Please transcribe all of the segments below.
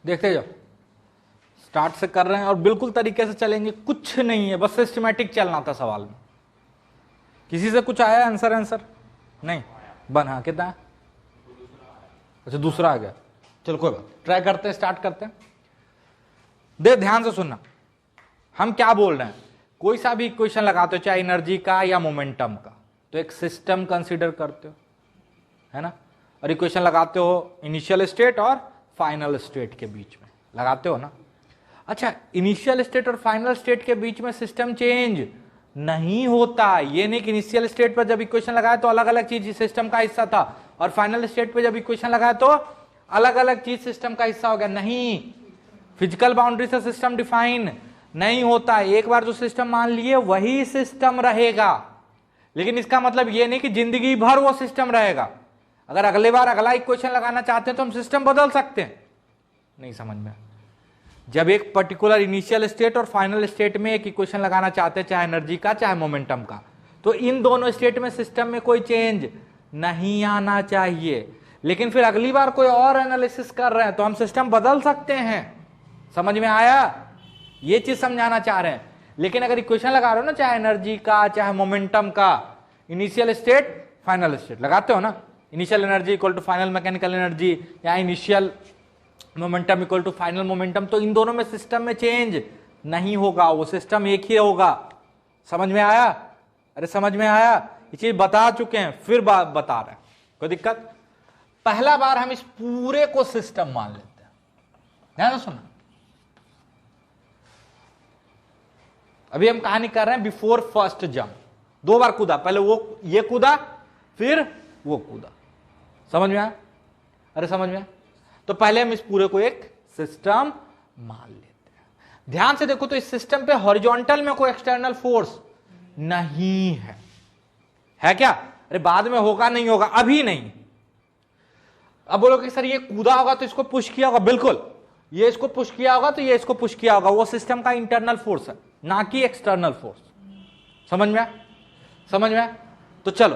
देखते जाओ, स्टार्ट से कर रहे हैं और बिल्कुल तरीके से चलेंगे, कुछ नहीं है, बस सिस्टमैटिक चलना था सवाल में। किसी से कुछ आया आंसर नहीं बना? कितना है? अच्छा दूसरा आ गया, चलो कोई बात, ट्राई करते हैं, स्टार्ट करते हैं। दे ध्यान से सुनना, हम क्या बोल रहे हैं, कोई सा भी इक्वेशन लगाते हो, चाहे एनर्जी का या मोमेंटम का, तो एक सिस्टम कंसीडर करते हो, है ना, और इक्वेशन लगाते हो इनिशियल स्टेट और फाइनल स्टेट के बीच में, लगाते हो ना। अच्छा, इनिशियल स्टेट और फाइनल स्टेट के बीच में सिस्टम चेंज नहीं होता। ये नहीं कि इनिशियल स्टेट पर जब इक्वेशन लगाया तो अलग अलग चीज सिस्टम का हिस्सा था, और फाइनल स्टेट पे जब इक्वेशन लगाया तो अलग अलग चीज सिस्टम का हिस्सा हो गया। नहीं, फिजिकल बाउंड्री से सिस्टम डिफाइन नहीं होता। एक बार जो सिस्टम मान लिए वही सिस्टम रहेगा, लेकिन इसका मतलब ये नहीं कि जिंदगी भर वो सिस्टम रहेगा। अगर अगले बार अगला इक्वेशन लगाना चाहते हैं तो हम सिस्टम बदल सकते हैं। नहीं समझ में? जब एक पर्टिकुलर इनिशियल स्टेट और फाइनल स्टेट में एक इक्वेशन लगाना चाहते हैं, चाहे एनर्जी का चाहे मोमेंटम का, तो इन दोनों स्टेट में सिस्टम में कोई चेंज नहीं आना चाहिए। लेकिन फिर अगली बार कोई और एनालिसिस कर रहे हैं तो हम सिस्टम बदल सकते हैं। समझ में आया? ये चीज समझाना चाह रहे हैं। लेकिन अगर इक्वेशन लगा रहे हो ना, चाहे एनर्जी का चाहे मोमेंटम का, इनिशियल स्टेट फाइनल स्टेट लगाते हो ना, initial energy equal to final mechanical energy, या initial momentum equal to final momentum, तो इन दोनों में सिस्टम में चेंज नहीं होगा, वो सिस्टम एक ही होगा। समझ में आया? अरे समझ में आया? ये चीज बता चुके हैं, फिर बता रहे हैं, कोई दिक्कत? पहला बार हम इस पूरे को सिस्टम मान लेते हैं। ध्यान से सुनना, अभी हम कहानी कर रहे हैं बिफोर फर्स्ट जंप। 2 बार कूदा, पहले वो ये कूदा फिर वो कूदा। समझ में आया? अरे समझ में आया? तो पहले हम इस पूरे को एक सिस्टम मान लेते हैं। ध्यान से देखो तो इस सिस्टम पे हॉरिजॉन्टल में कोई एक्सटर्नल फोर्स नहीं है क्या? अरे बाद में होगा, नहीं होगा, अभी नहीं। अब बोलो कि सर ये कूदा होगा तो इसको पुश किया होगा, बिल्कुल। ये इसको पुश किया होगा तो ये इसको पुश किया होगा। वो सिस्टम का इंटरनल फोर्स है, ना कि एक्सटर्नल फोर्स। समझ में? समझ में? तो चलो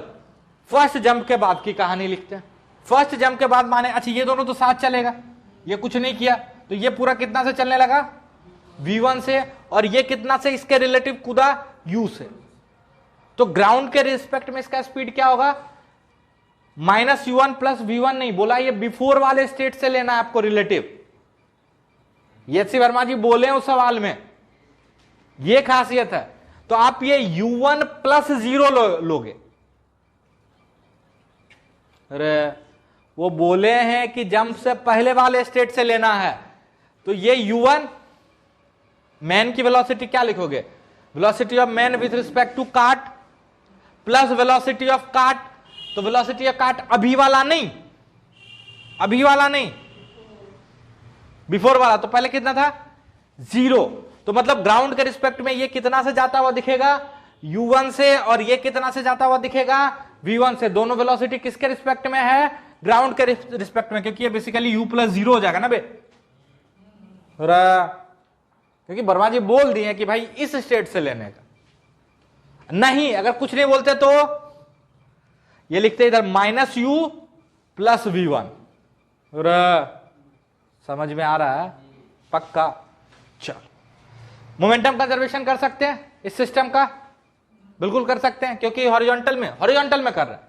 फर्स्ट जंप के बाद की कहानी लिखते हैं। फर्स्ट जंप के बाद माने, अच्छा ये दोनों तो साथ चलेगा, ये कुछ नहीं किया तो ये पूरा कितना से चलने लगा? v1 से, और ये कितना से इसके रिलेटिव कूदा? u से। तो ग्राउंड के रिस्पेक्ट में इसका स्पीड क्या होगा? -u1 प्लस v1 नहीं बोला, ये बिफोर वाले स्टेट से लेना है आपको रिलेटिव। ये सी वर्मा जी बोले उस सवाल में, ये खासियत है। तो आप ये u1 प्लस 0 लोगे। अरे वो बोले हैं कि जंप से पहले वाले स्टेट से लेना है, तो ये u1 मैन की वेलोसिटी क्या लिखोगे? Velocity of man with respect to cart plus velocity of cart. तो वेलोसिटी ऑफ कार्ट अभी वाला नहीं, अभी वाला नहीं, बिफोर वाला। तो पहले कितना था? 0। तो मतलब ग्राउंड के रिस्पेक्ट में ये कितना से जाता हुआ दिखेगा? u1 से, और ये कितना से जाता हुआ दिखेगा? v1 से। दोनों वेलोसिटी किसके रिस्पेक्ट में है? ग्राउंड के रिस्पेक्ट में, क्योंकि ये बेसिकली u प्लस 0 हो जाएगा ना बे। क्योंकि वर्मा जी बोल दिए कि भाई इस स्टेट से लेने का नहीं। अगर कुछ नहीं बोलते तो ये लिखते इधर -u प्लस v1। समझ में आ रहा है? पक्का? चल, मोमेंटम कंजर्वेशन कर सकते हैं इस सिस्टम का? बिल्कुल कर सकते हैं, क्योंकि हॉरिजॉन्टल में कर रहे हैं,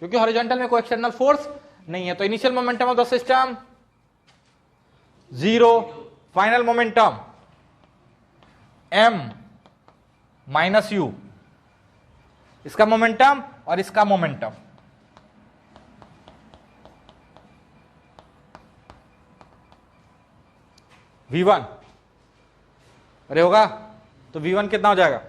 क्योंकि हॉरिजॉन्टल में कोई एक्सटर्नल फोर्स नहीं है। तो initial momentum of the system 0, final momentum m minus u, इसका मोमेंटम और इसका मोमेंटम। v1 अरे होगा तो v1 कितना हो जाएगा?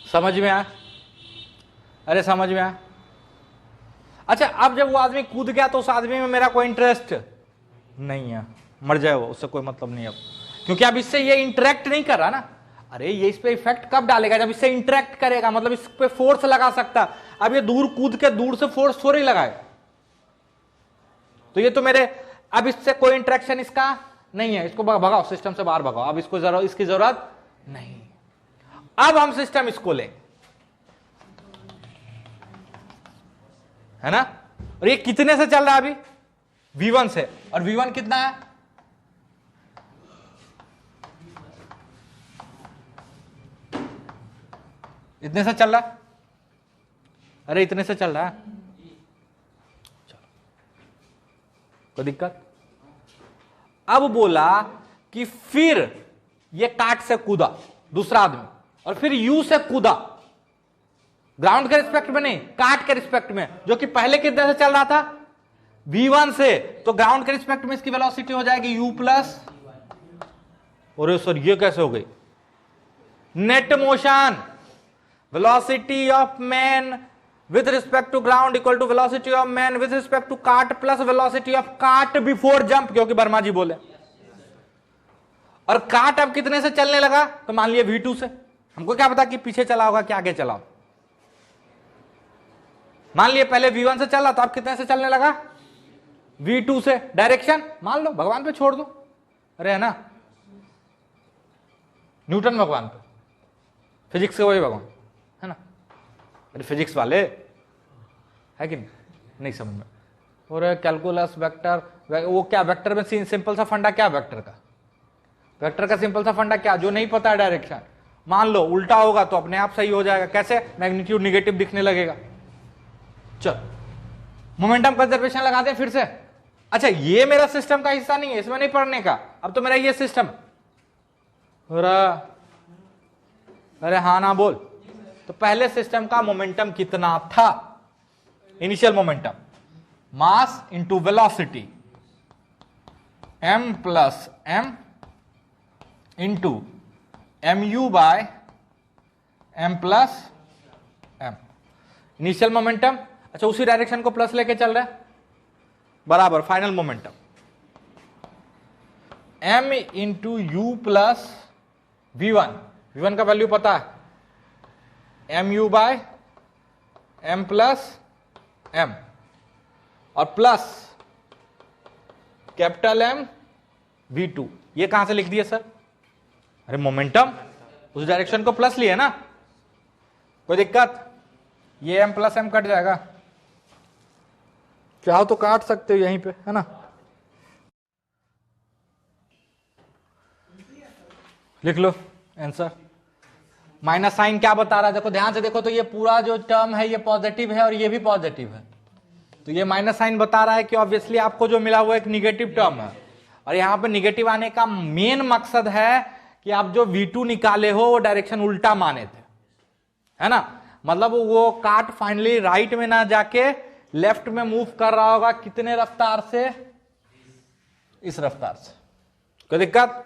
समझ में आया? अरे समझ में आया? अच्छा, अब जब वो आदमी कूद गया तो उस आदमी में मेरा कोई इंटरेस्ट नहीं है, मर जाए वो, उससे कोई मतलब नहीं अब, क्योंकि अब इससे ये इंटरेक्ट नहीं कर रहा ना। अरे ये इस पे इफेक्ट कब डालेगा? जब इससे इंटरेक्ट करेगा, मतलब इस पे फोर्स लगा सकता। अब ये दूर कूद के दूर से फोर्स थोड़ी लगाए, तो ये तो मेरे, अब इससे कोई इंटरेक्शन इसका नहीं है, इसको भगाओ, सिस्टम से बाहर भगाओ, अब इसको जरूरत, इसकी जरूरत नहीं। अब हम सिस्टम इसको ले, है ना, और ये कितने से चल रहा है अभी, V1 से, और V1 कितना है, इतने से चल रहा है, अरे इतने से चल रहा है, चलो कोई दिक्कत। अब बोला कि फिर ये काट से कूदा दूसरा आदमी, और फिर U से कूदा, ग्राउंड के रिस्पेक्ट में नहीं, काट के रिस्पेक्ट में, जो कि पहले कितने से चल रहा था, V1 से, तो ग्राउंड के रिस्पेक्ट में इसकी वेलोसिटी हो जाएगी U प्लस, और सर ये कैसे हो गई, net motion, velocity of man with respect to ground equal to velocity of man with respect to cart plus velocity of cart before jump, क्योंकि वर्मा जी बोले। और कार्ट अब कितने से चलने लगा, तो मान लिया V2 से, हमको क्या पता कि पीछे चला होगा कि आगे चला हो, मान लिया पहले V1 से चला, तो अब कितने से चलने लगा, V2 से। डायरेक्शन मान लो भगवान पे छोड़ दो, अरे है ना, न्यूटन भगवान पे, फिजिक्स के वही भगवान, है ना, अरे फिजिक्स वाले है कि नहीं समझ में, और कैलकुलस वेक्टर, वो क्या वेक्टर में सिंपल सा फंडा क्या, वेक्टर का सिंपल सा फंडा क्या, जो नहीं पता है डायरेक्शन, मान लो उल्टा होगा तो अपने आप सही हो जाएगा, कैसे, मैग्नीट्यूड निगेटिव दिखने लगेगा। चल मोमेंटम कंजर्वेशन लगा दें फिर से। अच्छा ये मेरा सिस्टम का हिस्सा नहीं है, इसमें नहीं पढ़ने का, अब तो मेरा ये सिस्टम, अरे हाँ ना बोल। तो पहले सिस्टम का मोमेंटम कितना था, initial momentum, mass into velocity, m plus m into mu by m plus m, initial momentum. अच्छा उसी डायरेक्शन को प्लस लेके चल रहा है, बराबर final momentum, m into u plus V1 का वैल्यू पता है, mu by m plus m, और प्लस कैपिटल M V2। ये कहां से लिख दिया सर, अरे मोमेंटम उस डायरेक्शन को प्लस लिया ना, कोई दिक्कत, ये m प्लस m कट जाएगा, चाहो तो काट सकते हो यहीं पे, है ना, लिख लो आंसर। माइनस साइन क्या बता रहा है, देखो ध्यान से देखो, तो ये पूरा जो टर्म है ये पॉजिटिव है और ये भी पॉजिटिव है, तो ये माइनस साइन बता रहा है कि ऑब्वियसली आपको जो मिला वो एक निगेटिव टर्म है, और यहां पे निगेटिव आने का मेन मकसद है कि आप जो V2 निकाले हो वो डायरेक्शन उल्टा माने थे, है ना, मतलब वो काट फाइनली राइट में ना जाके लेफ्ट में मूव कर रहा होगा, कितने रफ्तार से, इस रफ्तार से, कोई दिक्कत।